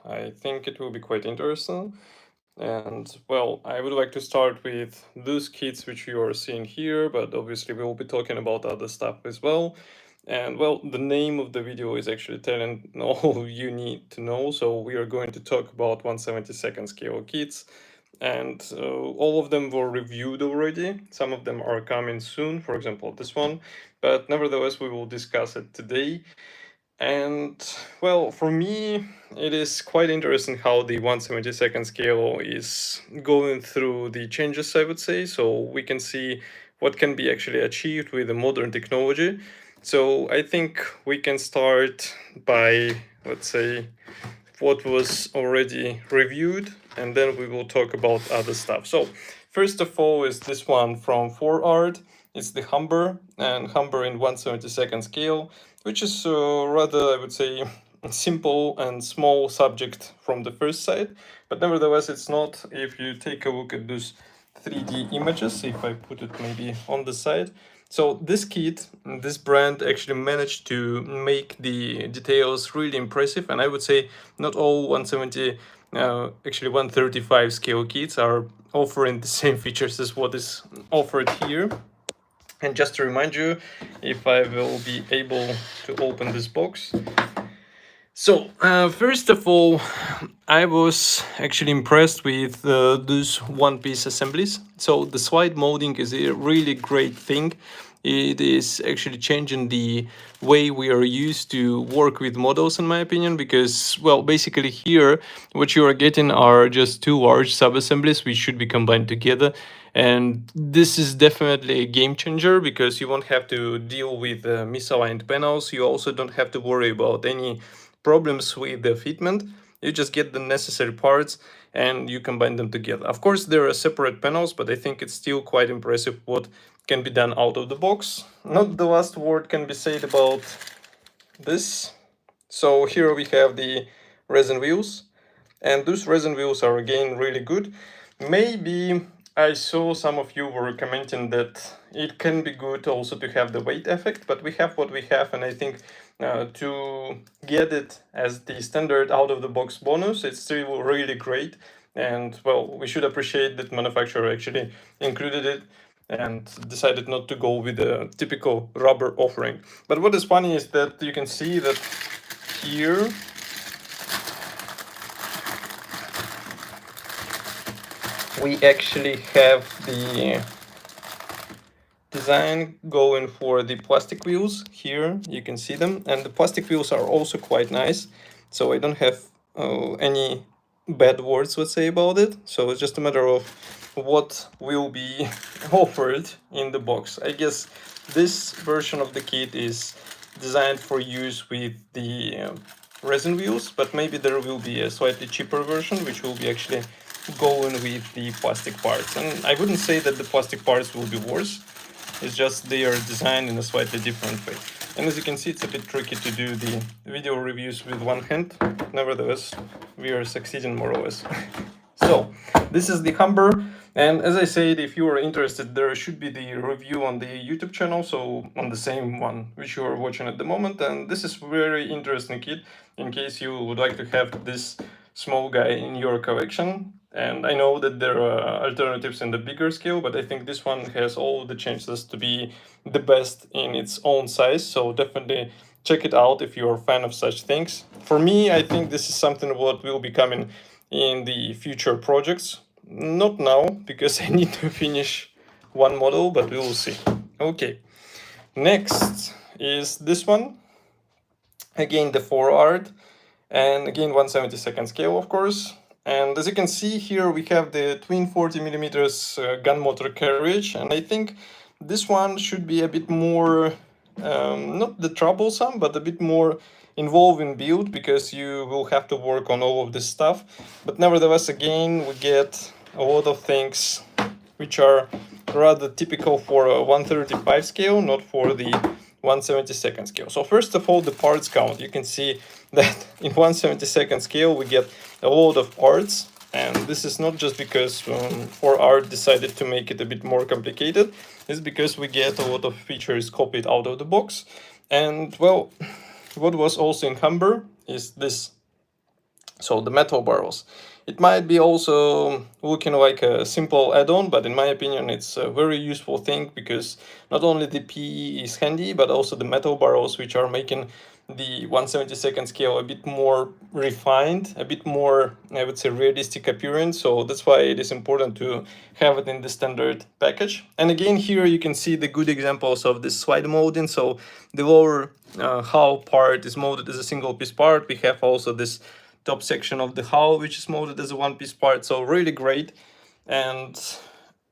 I think it will be quite interesting. And well, I would like to start with those kits which you are seeing here, but obviously we will be talking about other stuff as well. And well, the name of the video is actually telling all you need to know. So we are going to talk about 1/72 scale kits, and all of them were reviewed already. Some of them are coming soon, for example, this one, but nevertheless, we will discuss it today. And well, for me, it is quite interesting how the 1/72 scale is going through the changes, I would say. So we can see what can be actually achieved with the modern technology. So I think we can start by, let's say, what was already reviewed, and then we will talk about other stuff. So first of all is this one from 4Art. It's the Humber, and Humber in 1/72 scale, which is rather, I would say, simple and small subject from the first side, but nevertheless it's not. If you take a look at those 3D images, if I put it maybe on the side, so this kit, this brand actually managed to make the details really impressive, and I would say not all 170, actually 135 scale kits are offering the same features as what is offered here. And just to remind you, if I will be able to open this box. So, first of all, I was actually impressed with those one-piece assemblies. So the slide molding is a really great thing. It is actually changing the way we are used to work with models, in my opinion, because, well, basically here, what you are getting are just two large sub-assemblies which should be combined together. And this is definitely a game changer because you won't have to deal with misaligned panels. You also don't have to worry about any problems with the fitment. You just get the necessary parts and you combine them together. Of course, there are separate panels, but I think it's still quite impressive what can be done out of the box. Not the last word can be said about this. So here we have the resin wheels, and those resin wheels are again really good. Maybe I saw some of you were commenting that it can be good also to have the weight effect, but we have what we have, and I think to get it as the standard out of the box bonus, it's still really great. And well, we should appreciate that manufacturer actually included it and decided not to go with the typical rubber offering. But what is funny is that you can see that here we actually have the design going for the plastic wheels. Here you can see them, and the plastic wheels are also quite nice, so I don't have any bad words, let's say, about it. So it's just a matter of what will be offered in the box. I guess this version of the kit is designed for use with the resin wheels, but maybe there will be a slightly cheaper version which will be actually going with the plastic parts. And I wouldn't say that the plastic parts will be worse, it's just they are designed in a slightly different way. And as you can see, it's a bit tricky to do the video reviews with one hand. Nevertheless, we are succeeding more or less. So this is the Humber, and as I said, if you are interested, there should be the review on the YouTube channel, so on the same one which you are watching at the moment. And this is very interesting kit in case you would like to have this small guy in your collection. And I know that there are alternatives in the bigger scale, but I think this one has all the chances to be the best in its own size. So definitely check it out if you're a fan of such things. For me, I think this is something what will be coming in the future projects. Not now, because I need to finish one model, but we will see. Okay, next is this one. Again, the 4Art, and again 1/72 scale, of course. And as you can see here, we have the twin 40mm gun motor carriage, and I think this one should be a bit more, not the troublesome, but a bit more involving build, because you will have to work on all of this stuff. But nevertheless, again, we get a lot of things which are rather typical for a 135 scale, not for the 1/72 scale. So first of all, the parts count. You can see that in 1/72 scale we get a lot of parts, and this is not just because 4Art decided to make it a bit more complicated. It's because we get a lot of features copied out of the box. And well, what was also in Humber is this. So the metal barrels. It might be also looking like a simple add-on, but in my opinion, it's a very useful thing because not only the PE is handy, but also the metal barrels, which are making the 1/72 scale a bit more refined, a bit more, I would say, realistic appearance. So that's why it is important to have it in the standard package. And again, here you can see the good examples of this slide molding. So the lower hull part is molded as a single piece part. We have also this top section of the hull, which is molded as a one-piece part. So really great. And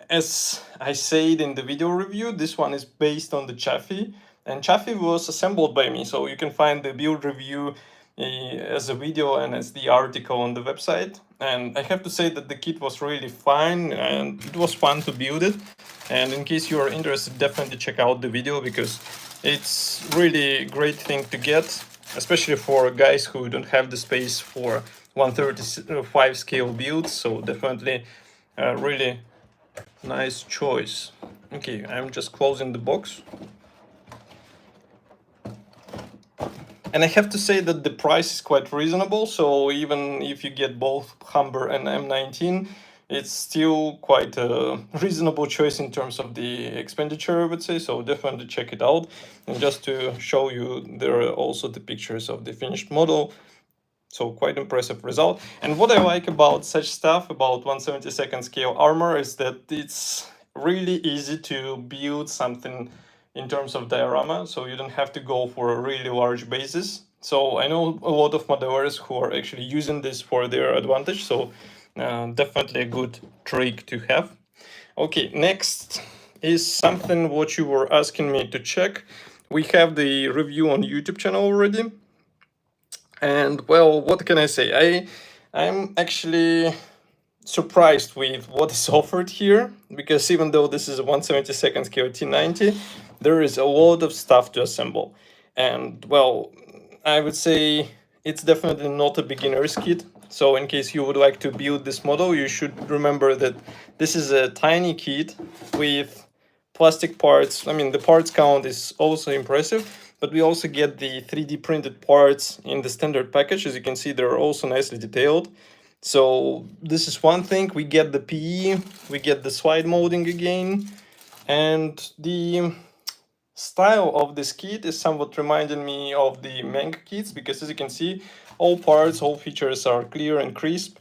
as I said in the video review, this one is based on the Chaffee, and Chaffee was assembled by me. So you can find the build review as a video and as the article on the website. And I have to say that the kit was really fine and it was fun to build it. And in case you are interested, definitely check out the video because it's really great thing to get, especially for guys who don't have the space for 1/35 scale builds. So definitely a really nice choice. Okay, I'm just closing the box. And I have to say that the price is quite reasonable. So even if you get both Humber and M19, it's still quite a reasonable choice in terms of the expenditure, I would say. So definitely check it out. And just to show you, there are also the pictures of the finished model. So quite impressive result. And what I like about such stuff, about 1/72 scale armor, is that it's really easy to build something in terms of diorama. So you don't have to go for a really large basis. So I know a lot of modelers who are actually using this for their advantage. So definitely a good trick to have. Okay, next is something what you were asking me to check. We have the review on YouTube channel already. And well, what can I say? I'm actually surprised with what is offered here, because even though this is a 1/72 scale T90, there is a lot of stuff to assemble. And well, I would say it's definitely not a beginner's kit. So in case you would like to build this model, you should remember that this is a tiny kit with plastic parts. I mean, the parts count is also impressive, but we also get the 3D printed parts in the standard package. As you can see, they're also nicely detailed. So this is one thing. We get the PE, we get the slide molding again, and the style of this kit is somewhat reminding me of the manga kits, because as you can see, all parts, all features are clear and crisp.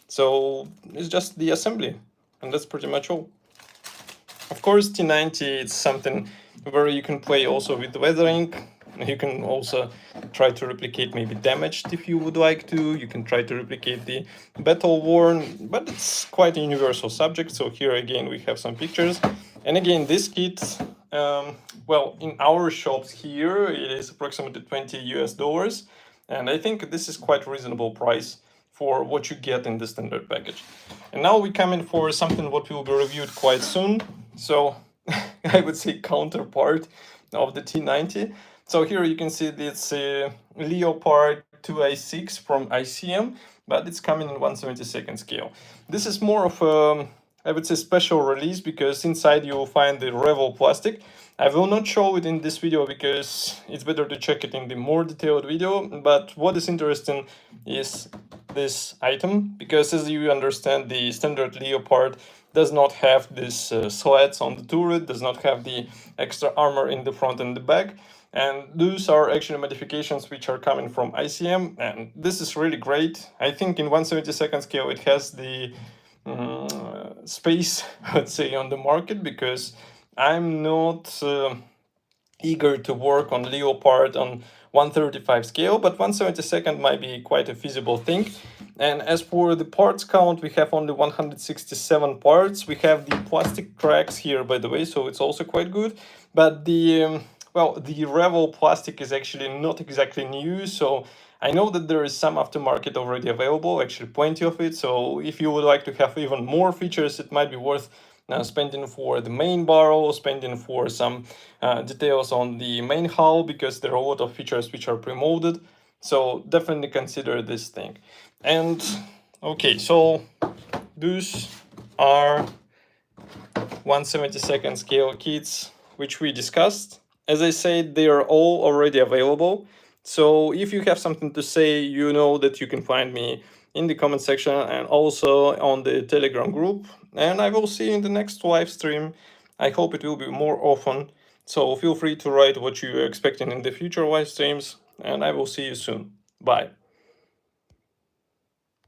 So it's just the assembly, and that's pretty much all. Of course, T90 is something where you can play also with weathering. You can also try to replicate maybe damaged if you would like to. You can try to replicate the battle worn, but it's quite a universal subject. So here again we have some pictures. And again, this kit, well, in our shops here, it is approximately $20 US. And I think this is quite a reasonable price for what you get in the standard package. And now we come in for something what will be reviewed quite soon. So I would say counterpart of the T90. So here you can see this Leopard 2i6 from ICM, but it's coming in 1/72 scale. This is more of a, I would say, special release, because inside you will find the Revel plastic. I will not show it in this video because it's better to check it in the more detailed video. But what is interesting is this item, because as you understand, the standard Leopard does not have this slats on the turret, does not have the extra armor in the front and the back. And those are actually modifications which are coming from ICM, and this is really great. I think in 1/72 scale it has the space, let's say, on the market, because I'm not eager to work on Leopard on 1/35 scale, but 1/72 might be quite a feasible thing. And as for the parts count, we have only 167 parts. We have the plastic tracks here, by the way, so it's also quite good. But the well, the Revel plastic is actually not exactly new, so I know that there is some aftermarket already available, actually plenty of it. So if you would like to have even more features, it might be worth spending for the main barrel, spending for some details on the main hull, because there are a lot of features which are pre-molded. So definitely consider this thing. And okay, so those are 1/72 scale kits which we discussed. As I said, they are all already available. So if you have something to say, you know that you can find me in the comment section and also on the Telegram group. And I will see you in the next live stream. I hope it will be more often. So feel free to write what you're expecting in the future live streams, and I will see you soon. Bye.